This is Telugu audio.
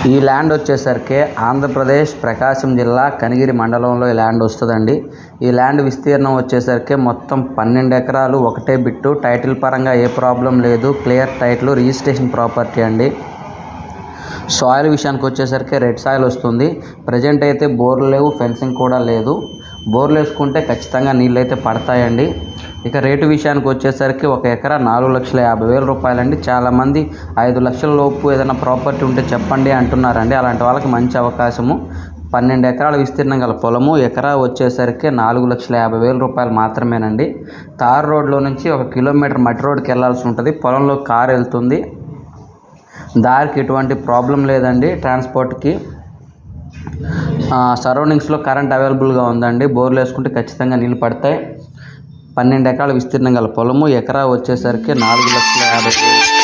ఈ ల్యాండ్ వచ్చేసరికి ఆంధ్రప్రదేశ్ ప్రకాశం జిల్లా కనిగిరి మండలంలో ఈ ల్యాండ్ వస్తుందండి. ఈ ల్యాండ్ విస్తీర్ణం వచ్చేసరికి మొత్తం 12 ఎకరాలు, ఒకటే బిట్టు. టైటిల్ పరంగా ఏ ప్రాబ్లం లేదు, క్లియర్ టైటిల్, రిజిస్ట్రేషన్ ప్రాపర్టీ అండి. సాయిల్ విషయానికి వచ్చేసరికి రెడ్ సాయిల్ వస్తుంది. ప్రజెంట్ అయితే బోర్లు లేవు, ఫెన్సింగ్ కూడా లేదు. బోర్లు వేసుకుంటే ఖచ్చితంగా నీళ్ళు అయితే పడతాయండి. ఇక రేటు విషయానికి వచ్చేసరికి 1 ఎకరా 4,50,000 రూపాయలండి. చాలామంది 5 లక్షల లోపు ఏదైనా ప్రాపర్టీ ఉంటే చెప్పండి అంటున్నారండి. అలాంటి వాళ్ళకి మంచి అవకాశము. 12 ఎకరాల విస్తీర్ణం గల పొలము, ఎకరా వచ్చేసరికి 4,50,000 రూపాయలు మాత్రమేనండి. తార్ రోడ్లో నుంచి 1 కిలోమీటర్ మట్టి రోడ్కి వెళ్ళాల్సి ఉంటుంది. పొలంలో కారు వెళ్తుంది. దారికి ఎటువంటి ప్రాబ్లం లేదండి ట్రాన్స్పోర్ట్కి. సరౌండింగ్స్లో కరెంట్ అవైలబుల్గా ఉందండి. బోర్లు వేసుకుంటే ఖచ్చితంగా నీళ్ళు పడతాయి. 12 ఎకరాల విస్తీర్ణం గల పొలము, ఎకరా వచ్చేసరికి 4,50,000.